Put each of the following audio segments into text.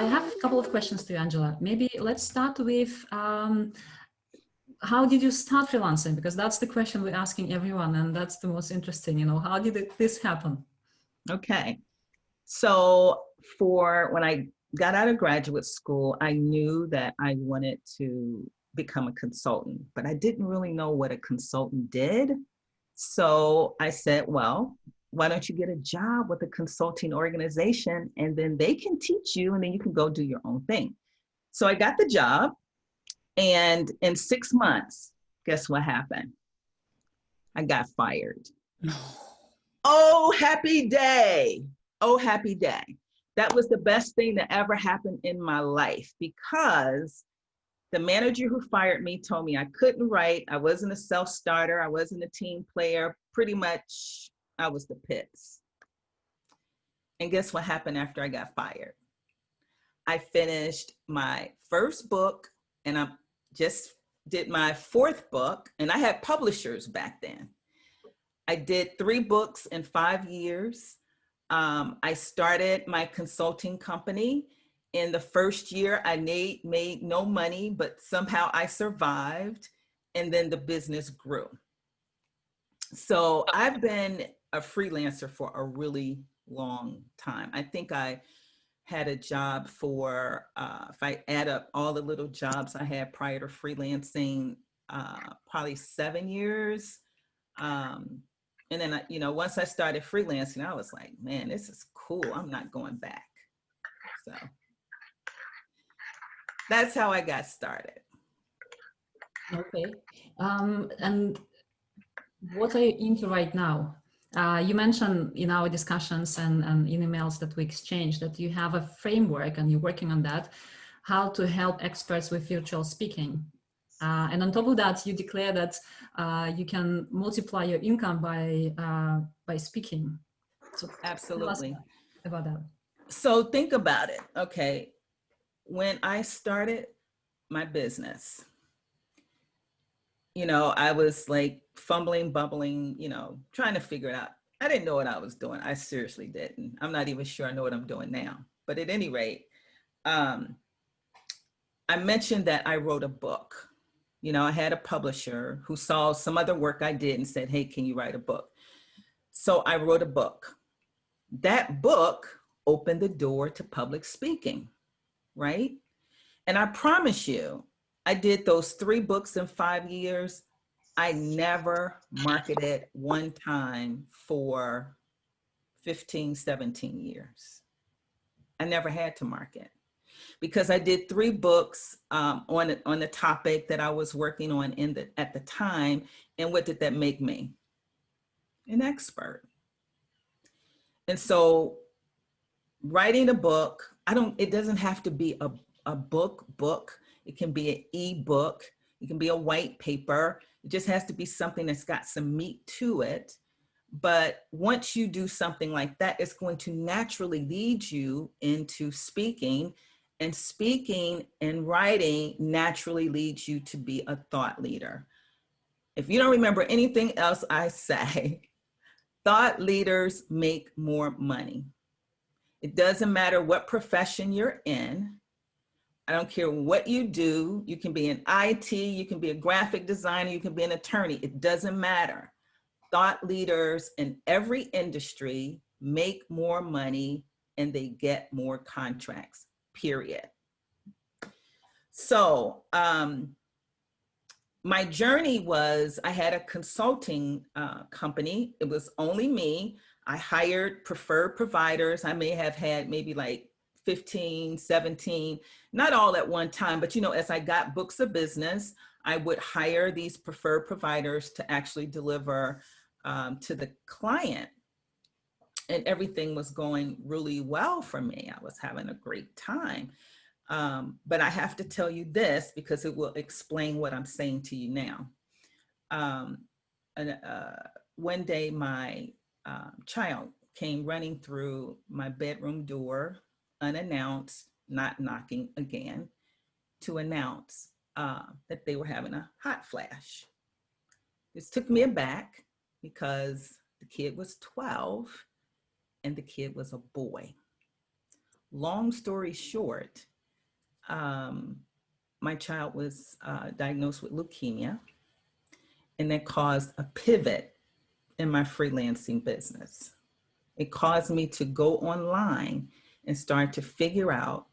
I have a couple of questions to you, Angela. Maybe let's start with how did you start freelancing? Because that's the question we're asking everyone, and that's the most interesting. You know, how did this happen? Okay, so when I got out of graduate school, I knew that I wanted to become a consultant, but I didn't really know what a consultant did. So I said, well, why don't you get a job with a consulting organization and then they can teach you and then you can go do your own thing. So I got the job, and in 6 months, guess what happened? I got fired. Oh, happy day. Oh, happy day. That was the best thing that ever happened in my life, because the manager who fired me told me I couldn't write. I wasn't a self-starter. I wasn't a team player. Pretty much, I was the pits. And guess what happened after I got fired? I finished my first book, and I just did my fourth book, and I had publishers back then. I did 3 books in 5 years. I started my consulting company. In the first year, I made no money, but somehow I survived, and then the business grew. So I've been a freelancer for a really long time. I think I had a job for, if I add up all the little jobs I had prior to freelancing, probably 7 years. And then, once I started freelancing, I was like, man, this is cool. I'm not going back. So that's how I got started. Okay. And what are you into right now? You mentioned in our discussions and in emails that we exchanged that you have a framework and you're working on that, how to help experts with virtual speaking. And on top of that, you declare that you can multiply your income by speaking. So Absolutely. tell us about that. So think about it. Okay. When I started my business, I was like fumbling, bubbling, trying to figure it out. I didn't know what I was doing. I seriously didn't. I'm not even sure I know what I'm doing now. But at any rate, I mentioned that I wrote a book. I had a publisher who saw some other work I did and said, hey, can you write a book? So I wrote a book. That book opened the door to public speaking, right? And I promise you, I did those 3 books in 5 years. I never marketed one time for 15, 17 years. I never had to market because I did 3 books on the topic that I was working on at the time. And what did that make me? An expert. And so writing a book, it doesn't have to be a book. It can be an e-book. It can be a white paper. It just has to be something that's got some meat to it. But once you do something like that, it's going to naturally lead you into speaking, and speaking and writing naturally leads you to be a thought leader. If you don't remember anything else I say, thought leaders make more money. It doesn't matter what profession you're in. I don't care what you do. You can be in IT, you can be a graphic designer, you can be an attorney. It doesn't matter. Thought leaders in every industry make more money and they get more contracts, period. So my journey was, I had a consulting company. It was only me. I hired preferred providers. I may have had maybe like 15, 17, not all at one time, but as I got books of business, I would hire these preferred providers to actually deliver to the client. And everything was going really well for me. I was having a great time. But I have to tell you this because it will explain what I'm saying to you now. One day my child came running through my bedroom door, unannounced, not knocking again, to announce that they were having a hot flash. This took me aback because the kid was 12 and the kid was a boy. Long story short, my child was diagnosed with leukemia, and that caused a pivot in my freelancing business. It caused me to go online and start to figure out,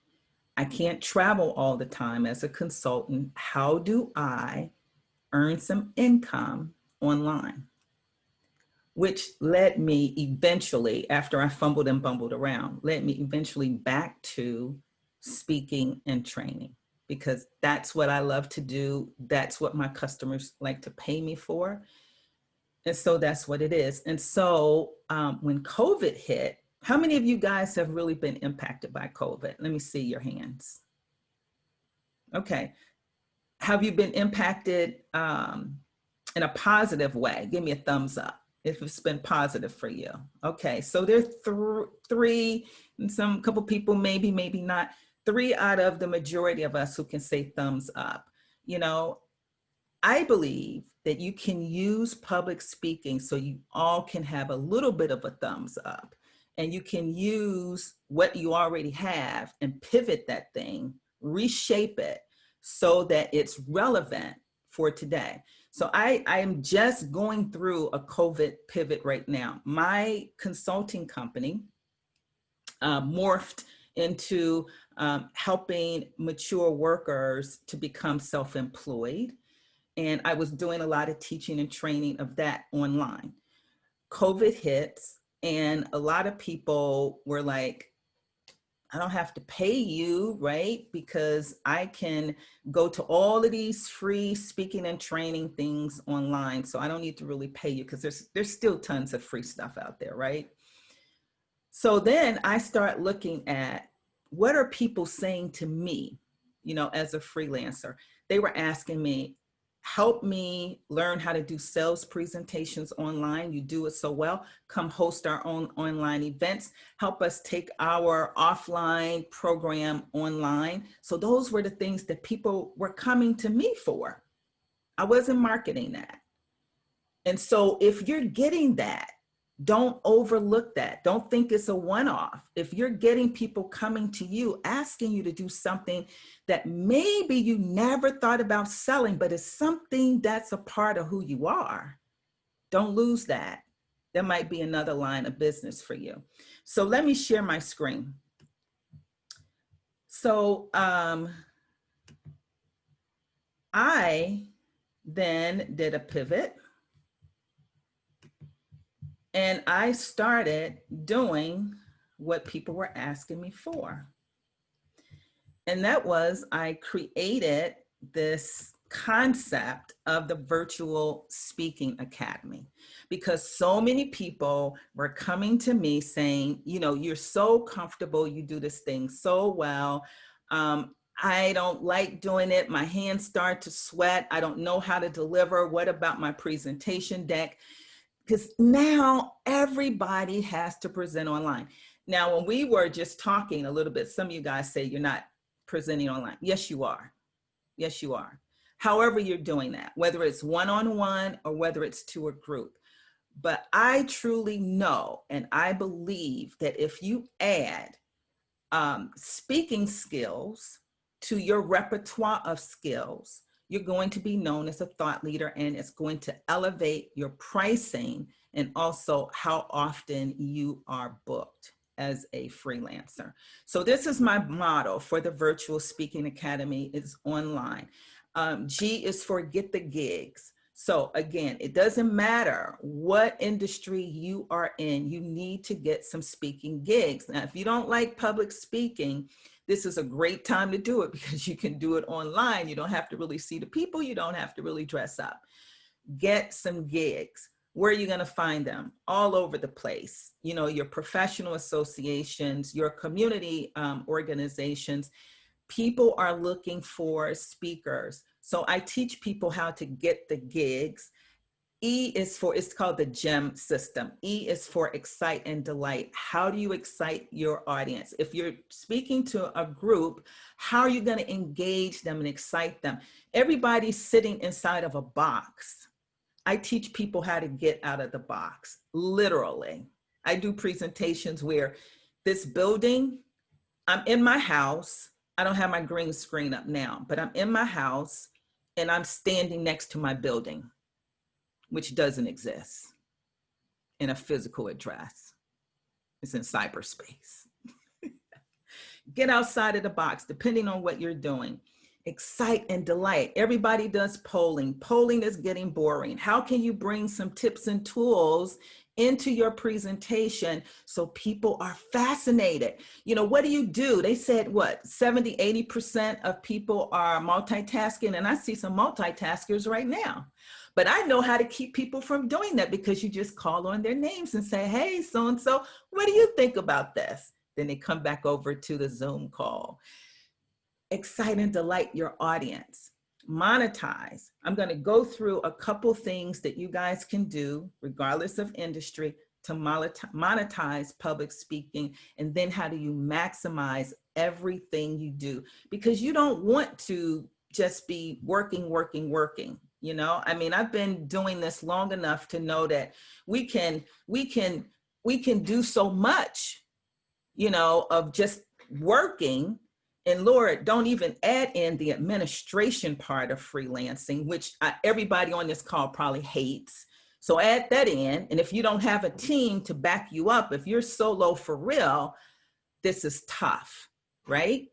I can't travel all the time as a consultant. How do I earn some income online? Which led me eventually, after I fumbled and bumbled around, led me eventually back to speaking and training, because that's what I love to do. That's what my customers like to pay me for. And so that's what it is. And so when COVID hit, how many of you guys have really been impacted by COVID? Let me see your hands. Okay. Have you been impacted in a positive way? Give me a thumbs up if it's been positive for you. Okay, so there's three, and some couple people maybe not, 3 out of the majority of us who can say thumbs up. You know, I believe that you can use public speaking so you all can have a little bit of a thumbs up, and you can use what you already have and pivot that thing, reshape it so that it's relevant for today. So I am just going through a COVID pivot right now. My consulting company morphed into helping mature workers to become self-employed. And I was doing a lot of teaching and training of that online. COVID hits, and a lot of people were like, I don't have to pay you, right? Because I can go to all of these free speaking and training things online. So I don't need to really pay you, because there's still tons of free stuff out there, right? So then I start looking at, what are people saying to me, you know, as a freelancer? They were asking me, help me learn how to do sales presentations online. You do it so well. Come host our own online events. Help us take our offline program online. So those were the things that people were coming to me for. I wasn't marketing that. And so if you're getting that, don't overlook that. Don't think it's a one-off. If you're getting people coming to you, asking you to do something that maybe you never thought about selling, but it's something that's a part of who you are, don't lose that. There might be another line of business for you. So let me share my screen. So I then did a pivot. And I started doing what people were asking me for. And that was, I created this concept of the Virtual Speaking Academy, because so many people were coming to me saying, you know, you're so comfortable, you do this thing so well. I don't like doing it. My hands start to sweat. I don't know how to deliver. What about my presentation deck? Because now everybody has to present online. Now, when we were just talking a little bit, some of you guys say you're not presenting online. Yes, you are. Yes, you are. However you're doing that, whether it's one-on-one or whether it's to a group. But I truly know, and I believe that if you add speaking skills to your repertoire of skills, you're going to be known as a thought leader, and it's going to elevate your pricing and also how often you are booked as a freelancer. So this is my motto for the Virtual Speaking Academy. It's online. G is for get the gigs. So again, it doesn't matter what industry you are in, you need to get some speaking gigs. Now, if you don't like public speaking, this is a great time to do it, because you can do it online. You don't have to really see the people. You don't have to really dress up. Get some gigs. Where are you going to find them? All over the place. You know, your professional associations, your community organizations. People are looking for speakers. So I teach people how to get the gigs. E is for, it's called the GEM system. E is for excite and delight. How do you excite your audience? If you're speaking to a group, how are you going to engage them and excite them? Everybody's sitting inside of a box. I teach people how to get out of the box, literally. I do presentations where this building, I'm in my house. I don't have my green screen up now, but I'm in my house and I'm standing next to my building, which doesn't exist in a physical address. It's in cyberspace. Get outside of the box, depending on what you're doing. Excite and delight. Everybody does polling. Polling is getting boring. How can you bring some tips and tools into your presentation so people are fascinated? You know, what do? They said what, 70, 80% of people are multitasking, and I see some multitaskers right now. But I know how to keep people from doing that, because you just call on their names and say, hey, so-and-so, what do you think about this? Then they come back over to the Zoom call. Excite and delight your audience. Monetize. I'm going to go through a couple things that you guys can do, regardless of industry, to monetize public speaking. And then how do you maximize everything you do? Because you don't want to just be working. You know, I mean, I've been doing this long enough to know that we can do so much, you know, of just working. And Lord, don't even add in the administration part of freelancing, which everybody on this call probably hates. So add that in. And if you don't have a team to back you up, if you're solo for real, this is tough, right?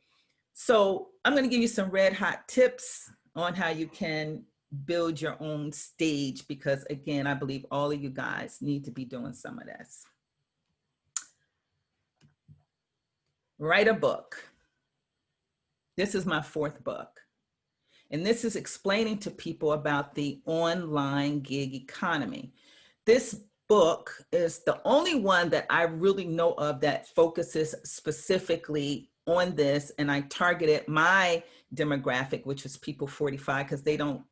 So I'm going to give you some red hot tips on how you can build your own stage, because again, I believe all of you guys need to be doing some of this. Write a book. This is my 4th book. And this is explaining to people about the online gig economy. This book is the only one that I really know of that focuses specifically on this. And I targeted my demographic, which was people 45, because they don't,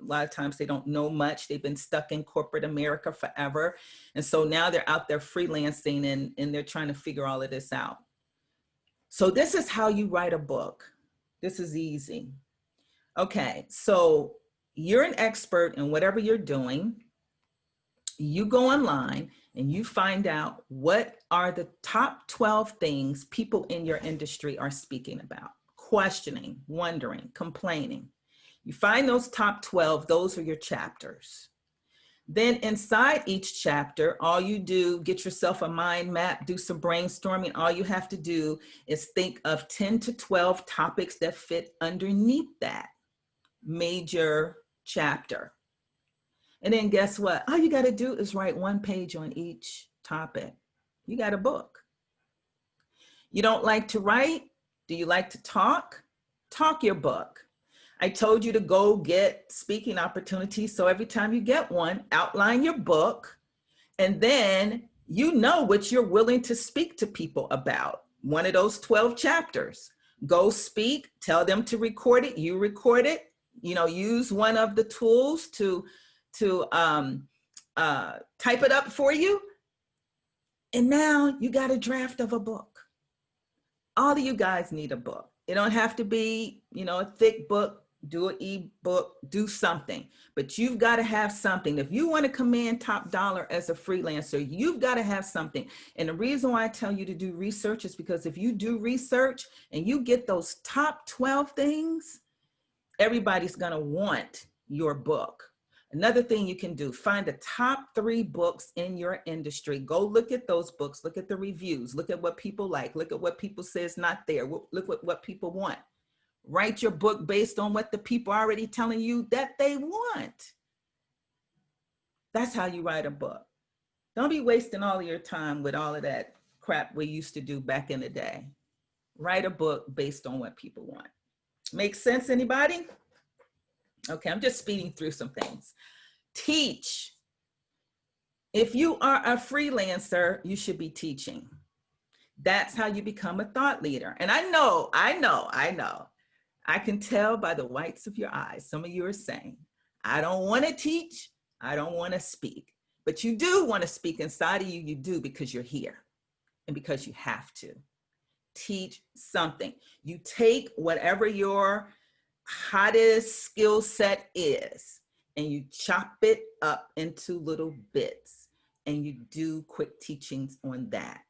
a lot of times they don't know much. They've been stuck in corporate America forever. And so now they're out there freelancing and they're trying to figure all of this out. So this is how you write a book. This is easy. Okay, so you're an expert in whatever you're doing. You go online and you find out what are the top 12 things people in your industry are speaking about, questioning, wondering, complaining. You find those top 12, those are your chapters. Then inside each chapter, all you do, get yourself a mind map, do some brainstorming. All you have to do is think of 10 to 12 topics that fit underneath that major chapter. And then guess what? All you got to do is write 1 page on each topic. You got a book. You don't like to write? Do you like to talk? Talk your book. I told you to go get speaking opportunities. So every time you get one, outline your book, and then you know what you're willing to speak to people about. One of those 12 chapters. Go speak, tell them to record it, you record it, you know, use one of the tools to type it up for you. And now you got a draft of a book. All of you guys need a book. It don't have to be, you know, a thick book. Do an ebook, do something, but you've got to have something. If you want to command top dollar as a freelancer, you've got to have something. And the reason why I tell you to do research is because if you do research and you get those top 12 things, everybody's going to want your book. Another thing you can do, find the top 3 books in your industry. Go look at those books, look at the reviews, look at what people like, look at what people say is not there, look at what people want. Write your book based on what the people are already telling you that they want. That's how you write a book. Don't be wasting all of your time with all of that crap we used to do back in the day. Write a book based on what people want. Make sense, anybody? Okay, I'm just speeding through some things. Teach. If you are a freelancer, you should be teaching. That's how you become a thought leader. And I know. I can tell by the whites of your eyes, some of you are saying, I don't want to teach, I don't want to speak. But you do want to speak inside of you, you do, because you're here and because you have to. Teach something. You take whatever your hottest skill set is and you chop it up into little bits and you do quick teachings on that.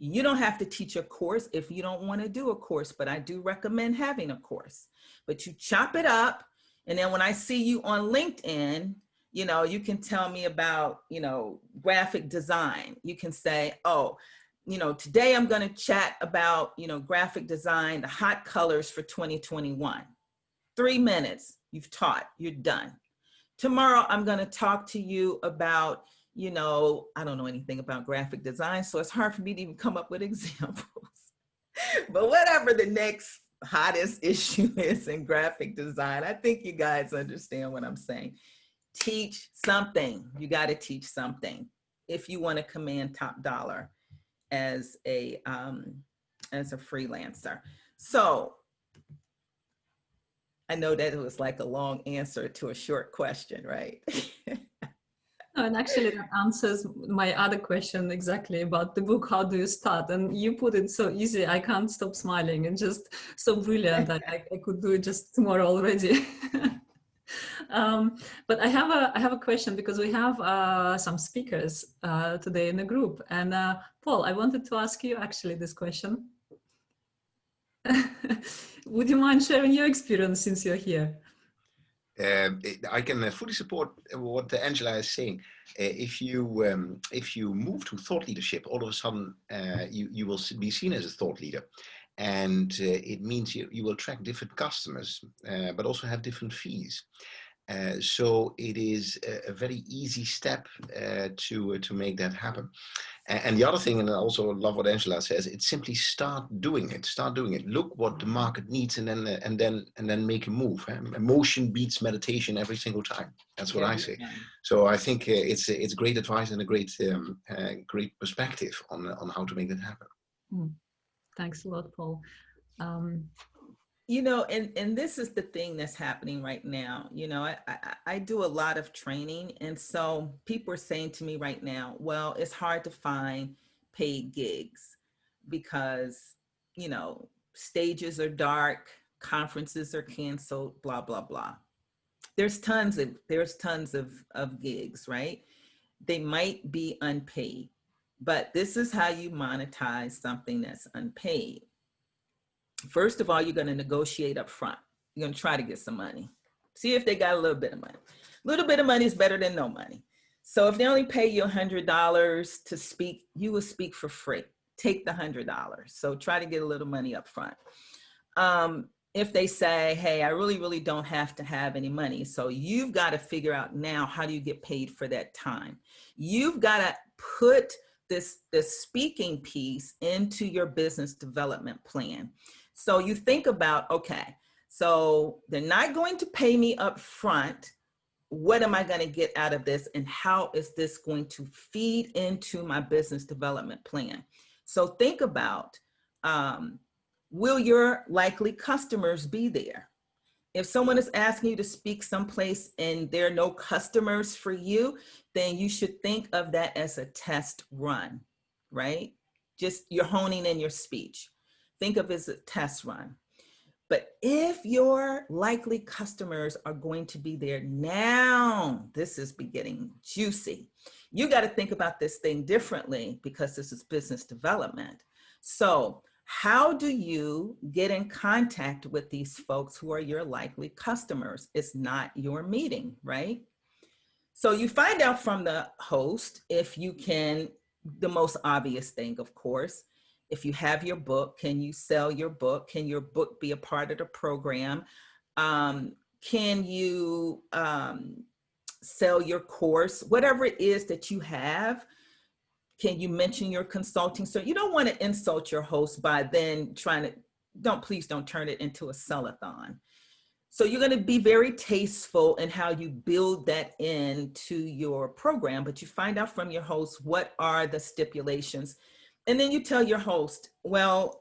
You don't have to teach a course if you don't want to do a course, but I do recommend having a course. But you chop it up, and then when I see you on LinkedIn, you know, you can tell me about, you know, graphic design. You can say, oh, you know, today I'm going to chat about, you know, graphic design, the hot colors for 2021. 3 minutes, you've taught, you're done. Tomorrow, I'm going to talk to you about, you know, I don't know anything about graphic design, so it's hard for me to even come up with examples. But whatever the next hottest issue is in graphic design, I think you guys understand what I'm saying. Teach something. You got to teach something if you want to command top dollar as a freelancer. So I know that it was like a long answer to a short question, right? No, and actually that answers my other question exactly about the book, how do you start? And you put it so easy, I can't stop smiling, and just so brilliant. I could do it just tomorrow already. But I have a question, because we have some speakers today in the group. And Paul, I wanted to ask you actually this question. Would you mind sharing your experience since you're here? I can fully support what Angela is saying. If you move to thought leadership, all of a sudden you will be seen as a thought leader, and it means you will attract different customers, but also have different fees. So it is a very easy step to make that happen. And the other thing, and I also love what Angela says, it's simply start doing it. Start doing it. Look what the market needs, and then make a move. Emotion beats meditation every single time. That's what I say. So I think it's great advice and a great perspective on how to make that happen. Thanks a lot, Paul. You know, and this is the thing that's happening right now. You know, I do a lot of training. And so people are saying to me right now, well, it's hard to find paid gigs because, you know, stages are dark, conferences are canceled, blah, blah, blah. There's tons of gigs, right? They might be unpaid, but this is how you monetize something that's unpaid. First of all, you're going to negotiate up front. You're going to try to get some money. See if they got a little bit of money. A little bit of money is better than no money. So if they only pay you $100 to speak, you will speak for free. Take the $100. So try to get a little money up front. If they say, hey, I really don't have to have any money. So you've got to figure out now, how do you get paid for that time? You've got to put this speaking piece into your business development plan. So you think about, okay, so they're not going to pay me up front. What am I going to get out of this? And how is this going to feed into my business development plan? So think about, will your likely customers be there? If someone is asking you to speak someplace and there are no customers for you, then you should think of that as a test run, right? Just you're honing in your speech. Think of it as a test run. But if your likely customers are going to be there now, this is getting juicy. You got to think about this thing differently, because this is business development. So how do you get in contact with these folks who are your likely customers? It's not your meeting, right? So you find out from the host if you can, the most obvious thing, of course, if you have your book, can you sell your book? Can your book be a part of the program? Can you sell your course? Whatever it is that you have, can you mention your consulting? So you don't want to insult your host by then trying to, please don't turn it into a sell-a-thon. So you're going to be very tasteful in how you build that into your program, but you find out from your host, what are the stipulations? And then you tell your host, well,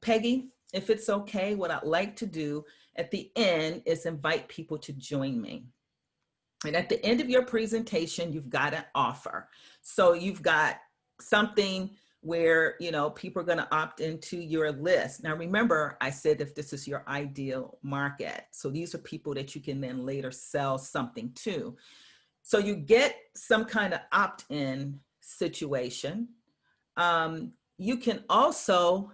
Peggy, if it's okay, what I'd like to do at the end is invite people to join me. And at the end of your presentation, you've got an offer. So you've got something where, you know, people are going to opt into your list. Now, remember, I said if this is your ideal market. So these are people that you can then later sell something to. So you get some kind of opt-in situation. you can also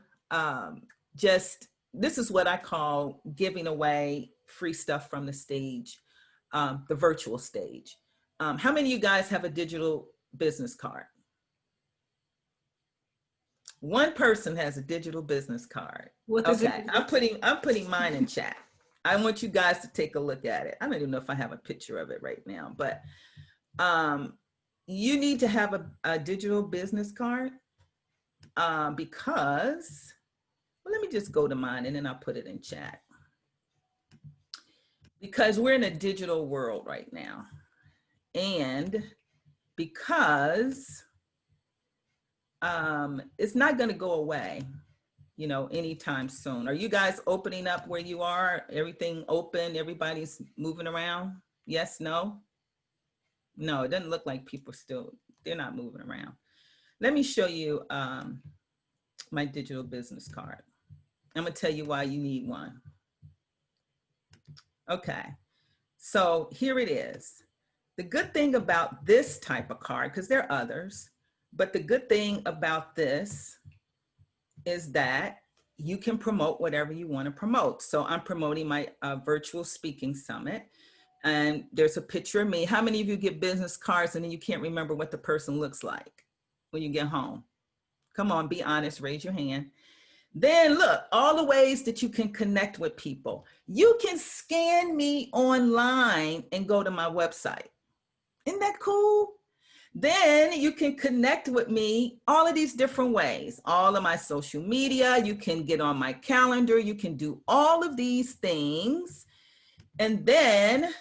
this is what I call giving away free stuff from the stage, the virtual stage. How many of you guys have a digital business card? One person has a digital business card. What is Okay, it? I'm putting mine in chat. I want you guys to take a look at it. I don't even know if I have a picture of it right now, but you need to have a digital business card because, well, let me just go to mine and then I'll put it in chat. Because we're in a digital world right now. And because it's not going to go away, you know, anytime soon. Are you guys opening up where you are? Everything open? Everybody's moving around? Yes, no? No, it doesn't look like people still, they're not moving around. Let me show you my digital business card. I'm going to tell you why you need one. Okay, so here it is. The good thing about this type of card, because there are others, but the good thing about this is that you can promote whatever you want to promote. So I'm promoting my virtual speaking summit, and there's a picture of me. How many of you get business cards and then you can't remember what the person looks like when you get home? Come on, be honest, raise your hand. Then look, all the ways that you can connect with people. You can scan me online and go to my website. Isn't that cool? Then you can connect with me all of these different ways, all of my social media, you can get on my calendar, you can do all of these things. And then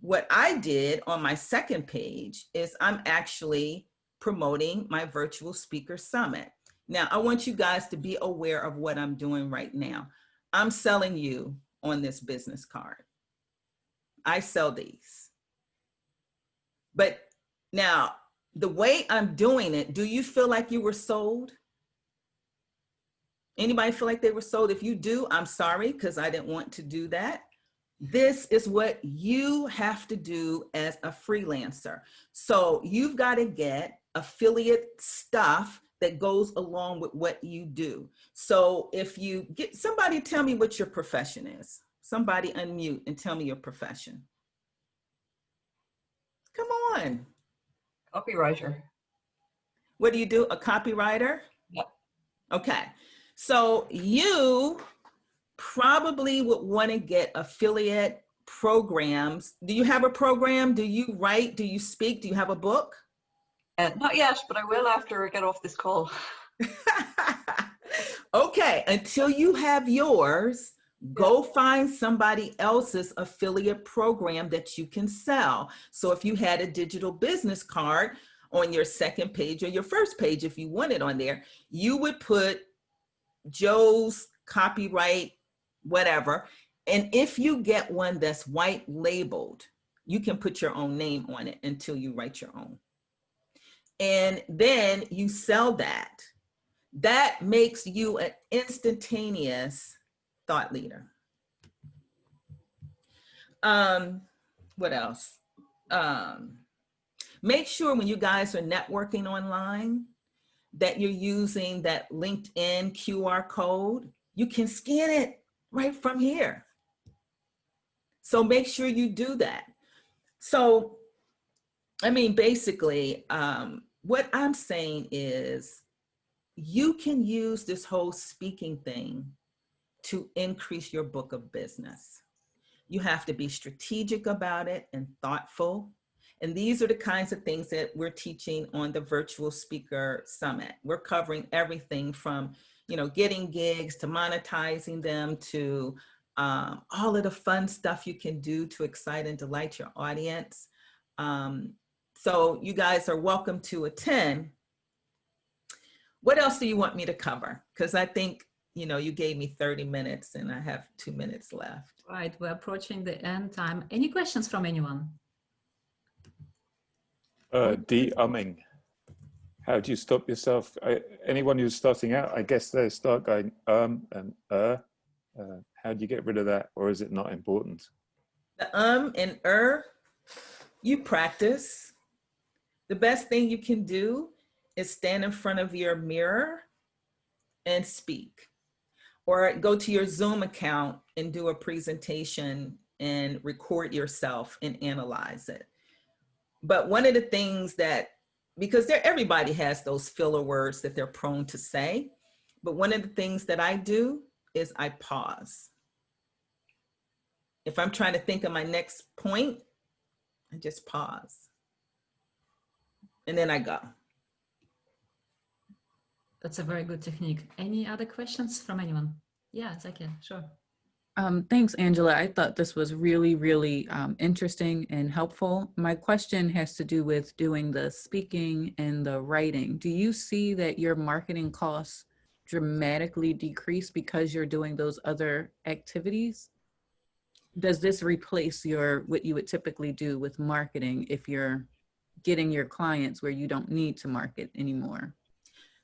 what I did on my second page is I'm actually promoting my virtual speaker summit. Now, I want you guys to be aware of what I'm doing right now. I'm selling you on this business card. I sell these. But now, the way I'm doing it, do you feel like you were sold? Anybody feel like they were sold? If you do, I'm sorry, because I didn't want to do that. This is what you have to do as a freelancer. So you've got to get affiliate stuff that goes along with what you do. So if you get somebody, tell me what your profession is. Somebody unmute and tell me your profession. Come on. Copywriter. What do you do? A copywriter? Yep. Okay. So you probably would want to get affiliate programs. Do you have a program? Do you write? Do you speak? Do you have a book? Not yet, but I will after I get off this call. Okay, until you have yours, go find somebody else's affiliate program that you can sell. So if you had a digital business card on your second page or your first page, if you want it on there, you would put Joe's copyright, whatever. And if you get one that's white labeled, you can put your own name on it until you write your own. And then you sell that. That makes you an instantaneous thought leader. What else? Make sure when you guys are networking online that you're using that LinkedIn QR code. You can scan it right from here. So make sure you do that. So, I mean, basically, what I'm saying is you can use this whole speaking thing to increase your book of business. You have to be strategic about it and thoughtful. And these are the kinds of things that we're teaching on the Virtual Speaker Summit. We're covering everything from, you know, getting gigs to monetizing them to all of the fun stuff you can do to excite and delight your audience. So you guys are welcome to attend. What else do you want me to cover? Because I think, you know, you gave me 30 minutes and I have 2 minutes left. Right, we're approaching the end time. Any questions from anyone? De-umming. How do you stop yourself? Anyone who's starting out, I guess they start going and how do you get rid of that, or is it not important? The and you practice. The best thing you can do is stand in front of your mirror and speak, or go to your Zoom account and do a presentation and record yourself and analyze it. But one of the things that, because everybody has those filler words that they're prone to say, but one of the things that I do is I pause. If I'm trying to think of my next point, I just pause. And then I go. That's a very good technique. Any other questions from anyone? Yeah, Zakia, sure. Thanks, Angela. I thought this was really, really interesting and helpful. My question has to do with doing the speaking and the writing. Do you see that your marketing costs dramatically decrease because you're doing those other activities? Does this replace what you would typically do with marketing if you're getting your clients where you don't need to market anymore?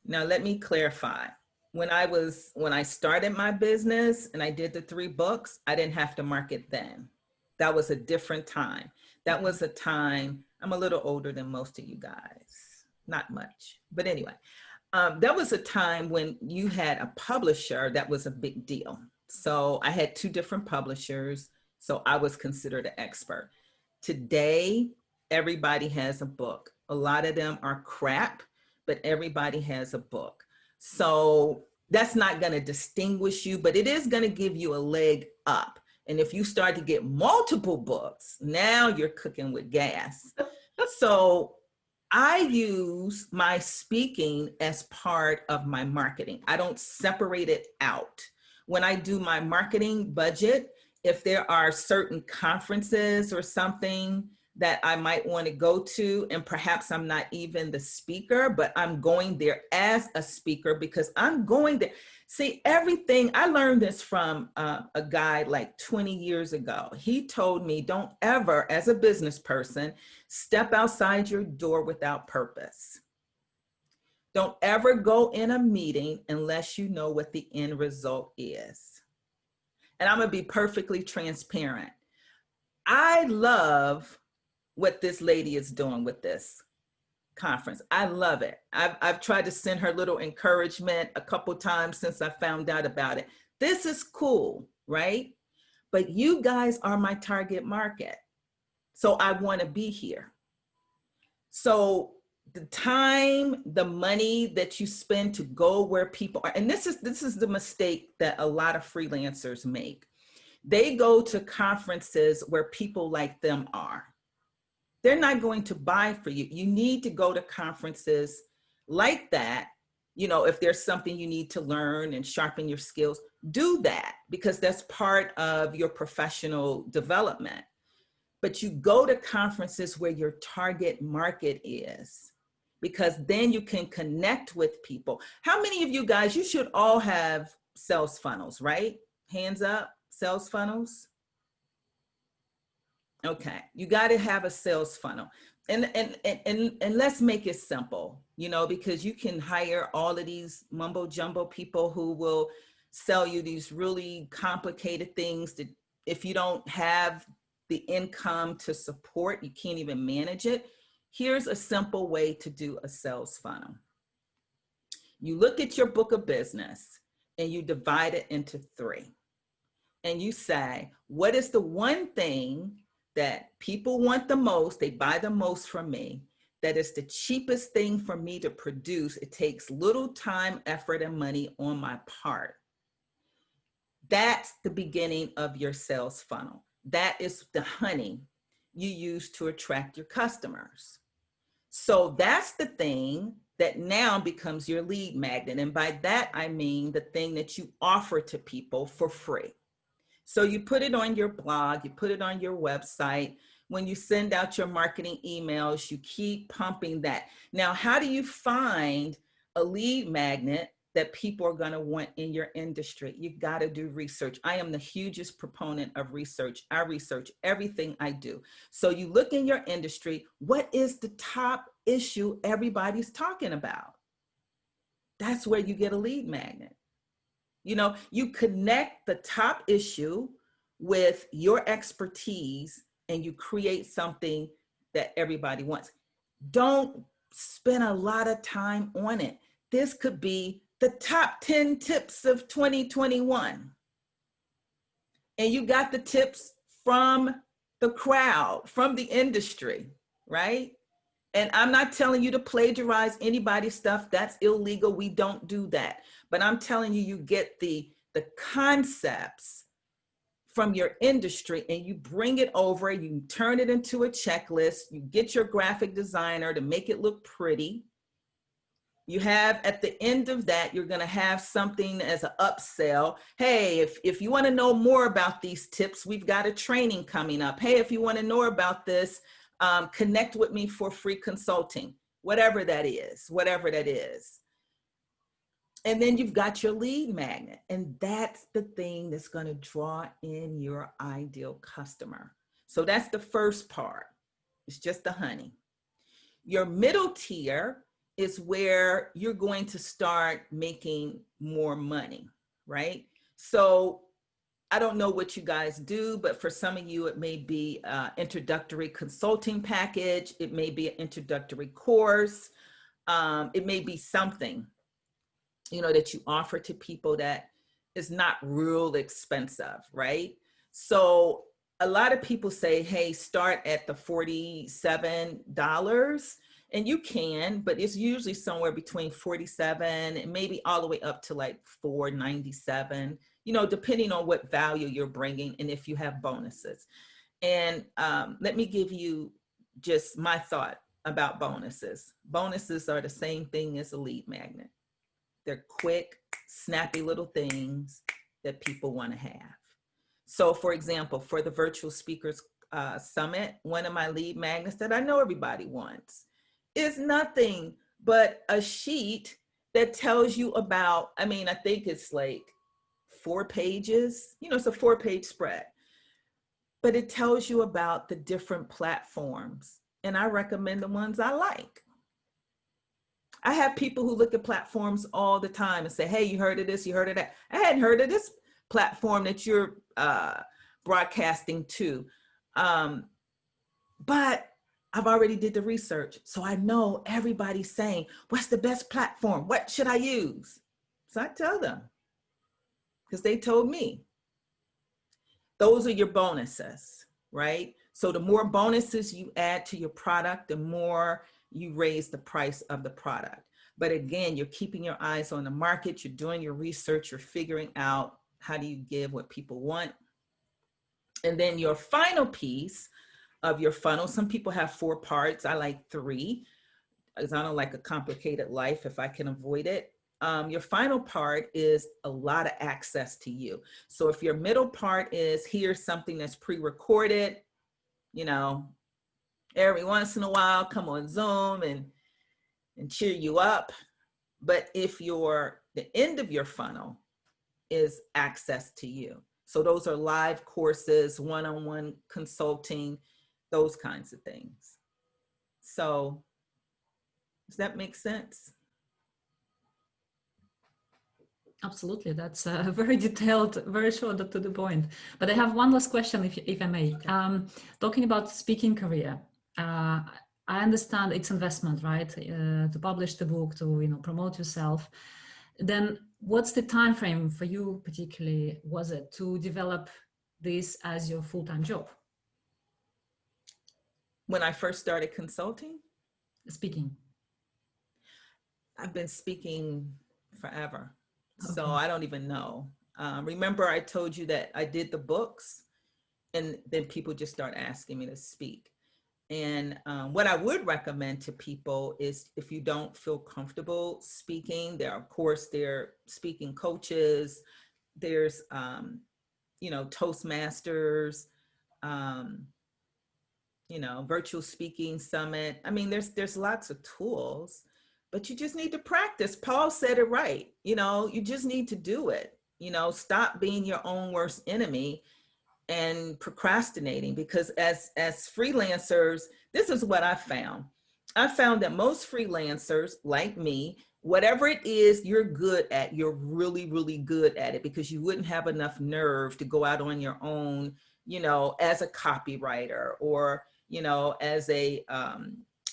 Now, let me clarify. When I started my business and I did the 3 books, I didn't have to market then. That was a different time. That was a time, I'm a little older than most of you guys, not much, but anyway, that was a time when you had a publisher that was a big deal. So I had 2 different publishers, so I was considered an expert. Today, everybody has a book. A lot of them are crap, but everybody has a book. So that's not going to distinguish you, but it is going to give you a leg up. And if you start to get multiple books, now you're cooking with gas. So I use my speaking as part of my marketing. I don't separate it out. When I do my marketing budget, if there are certain conferences or something that I might want to go to, and perhaps I'm not even the speaker, but I'm going there as a speaker because I'm going there. See, everything, I learned this from a guy like 20 years ago. He told me, don't ever, as a business person, step outside your door without purpose. Don't ever go in a meeting unless you know what the end result is. And I'm gonna be perfectly transparent. I love what this lady is doing with this conference. I love it. I've tried to send her little encouragement a couple times since I found out about it. This is cool, right? But you guys are my target market. So I want to be here. So the time, the money that you spend to go where people are, and this is the mistake that a lot of freelancers make. They go to conferences where people like them are. They're not going to buy for you. You need to go to conferences like that. You know, if there's something you need to learn and sharpen your skills, do that because that's part of your professional development. But you go to conferences where your target market is, because then you can connect with people. How many of you guys, you should all have sales funnels, right? Hands up, sales funnels. Okay, you got to have a sales funnel, and let's make it simple, you know, because you can hire all of these mumbo jumbo people who will sell you these really complicated things that if you don't have the income to support, you can't even manage it. Here's a simple way to do a sales funnel. You look at your book of business and you divide it into 3, and you say, what is the one thing that people want the most, they buy the most from me, that is the cheapest thing for me to produce. It takes little time, effort, and money on my part. That's the beginning of your sales funnel. That is the honey you use to attract your customers. So that's the thing that now becomes your lead magnet. And by that, I mean the thing that you offer to people for free. So you put it on your blog, you put it on your website. When you send out your marketing emails, you keep pumping that. Now, how do you find a lead magnet that people are going to want in your industry? You got to do research. I am the hugest proponent of research. I research everything I do. So you look in your industry, what is the top issue everybody's talking about? That's where you get a lead magnet. You know, you connect the top issue with your expertise and you create something that everybody wants. Don't spend a lot of time on it. This could be the top 10 tips of 2021. And you got the tips from the crowd, from the industry, right? And I'm not telling you to plagiarize anybody's stuff. That's illegal. We don't do that. But I'm telling you, you get the concepts from your industry and you bring it over, you turn it into a checklist, you get your graphic designer to make it look pretty. You have at the end of that, you're going to have something as an upsell. Hey, if you want to know more about these tips, we've got a training coming up. Hey, if you want to know about this, connect with me for free consulting, whatever that is, whatever that is. And then you've got your lead magnet, and that's the thing that's going to draw in your ideal customer. So that's the first part. It's just the honey. Your middle tier is where you're going to start making more money, right? So I don't know what you guys do, but for some of you, it may be an introductory consulting package. It may be an introductory course. It may be something, you know, that you offer to people that is not real expensive, right? So a lot of people say, hey, start at the $47. And you can, but it's usually somewhere between 47 and maybe all the way up to like $4.97, you know, depending on what value you're bringing and if you have bonuses. And let me give you just my thought about bonuses. Bonuses are the same thing as a lead magnet. They're quick, snappy little things that people want to have. So for example, for the Virtual Speakers Summit, one of my lead magnets that I know everybody wants is nothing but a sheet that tells you about, I mean, I think it's like 4 pages, you know, it's a 4-page spread, but it tells you about the different platforms. And I recommend the ones I like. I have people who look at platforms all the time and say, hey, you heard of this, you heard of that. I hadn't heard of this platform that you're broadcasting to. But I've already did the research. So I know everybody's saying, what's the best platform? What should I use? So I tell them, because they told me. Those are your bonuses, right? So the more bonuses you add to your product, the more you raise the price of the product. But again, you're keeping your eyes on the market, you're doing your research, you're figuring out how do you give what people want. And then your final piece of your funnel, some people have 4 parts, I like 3, because I don't like a complicated life if I can avoid it. Your final part is a lot of access to you. So if your middle part is here's something that's pre-recorded, you know, every once in a while, come on Zoom and cheer you up. But if the end of your funnel is access to you. So those are live courses, one-on-one consulting, those kinds of things. So does that make sense? Absolutely, that's very detailed, very short to the point. But I have one last question, if I may. Talking about speaking career, I understand it's investment, right? To publish the book, to promote yourself. Then what's the time frame for you, particularly, was it to develop this as your full-time job? When I first started consulting? Speaking. I've been speaking forever. Okay. So I don't even know. Remember I told you that I did the books and then people just start asking me to speak. And what I would recommend to people is if you don't feel comfortable speaking, there are speaking coaches, there's, Toastmasters, virtual speaking summit. I mean, there's lots of tools. But you just need to practice. Paul said it right. You just need to do it. Stop being your own worst enemy and procrastinating, because as freelancers, this is what I found. I found that most freelancers like me, whatever it is you're good at, you're really, really good at it, because you wouldn't have enough nerve to go out on your own, as a copywriter or, as a,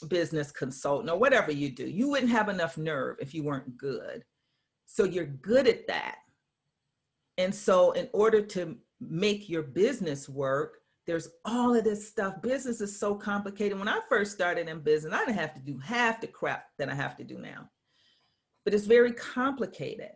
business consultant or whatever you do. You wouldn't have enough nerve if you weren't good. So you're good at that. And so in order to make your business work, there's all of this stuff. Business is so complicated. When I first started in business, I didn't have to do half the crap that I have to do now. But it's very complicated.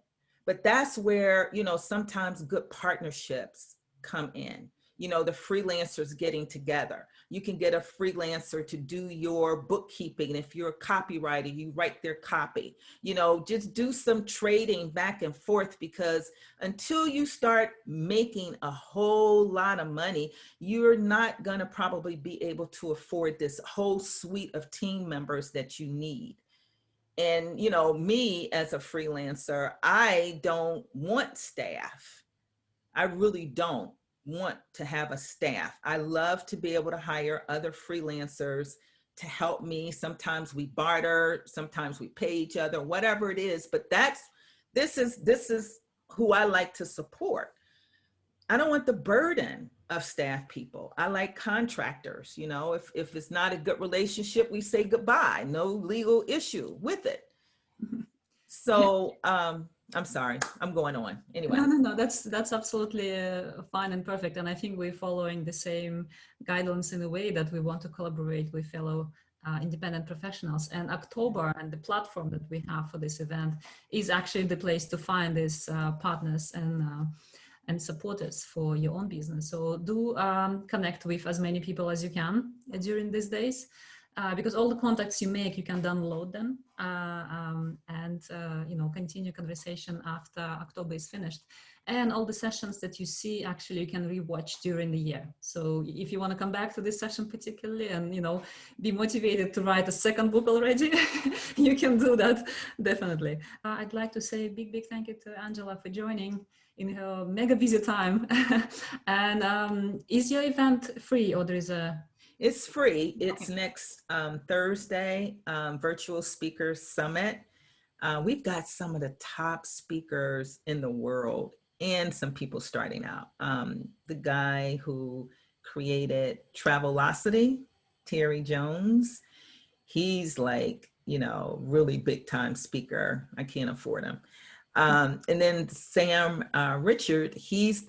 But that's where, you know, sometimes good partnerships come in. You know, the freelancers getting together. You can get a freelancer to do your bookkeeping. If you're a copywriter, you write their copy. You know, just do some trading back and forth, because until you start making a whole lot of money, you're not going to probably be able to afford this whole suite of team members that you need. And, you know, me as a freelancer, I don't want staff. I really don't want to have a staff. I love to be able to hire other freelancers to help me. Sometimes we barter, sometimes we pay each other, whatever it is, but this is who I like to support. I don't want the burden of staff people. I like contractors. You know, if it's not a good relationship, we say goodbye, no legal issue with it. So, I'm sorry, I'm going on. Anyway. No, that's absolutely fine and perfect. And I think we're following the same guidelines in a way that we want to collaborate with fellow independent professionals. And October and the platform that we have for this event is actually the place to find these partners and supporters for your own business. So do connect with as many people as you can during these days. Because all the contacts you make, you can download them and you know, continue conversation after October is finished. And all the sessions that you see, actually, you can rewatch during the year. So if you want to come back to this session particularly and, you know, be motivated to write a second book already, you can do that, definitely. I'd like to say a big thank you to Angela for joining in her mega busy time. And is your event free, or there is a... It's free. It's next Thursday, Virtual Speakers Summit. We've got some of the top speakers in the world and some people starting out. The guy who created Travelocity, Terry Jones, he's like, you know, really big time speaker. I can't afford him. And then Sam Richard, he's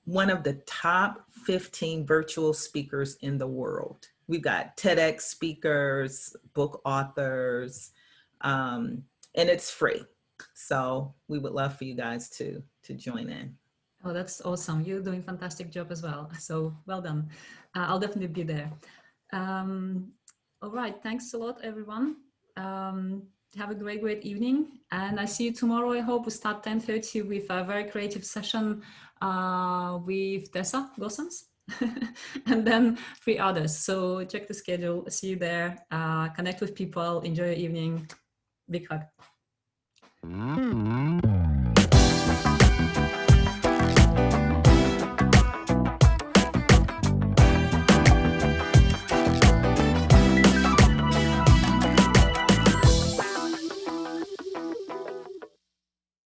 one of the top 15 virtual speakers in the world. We've got TEDx speakers, book authors, and it's free. So we would love for you guys to join in. Oh, that's awesome. You're doing a fantastic job as well. So well done. I'll definitely be there. All right. Thanks a lot, everyone. Have a great evening. And I see you tomorrow. I hope we start 10:30 with a very creative session with Tessa Gossens and then 3 others. So check the schedule. See you there. Connect with people. Enjoy your evening. Big hug.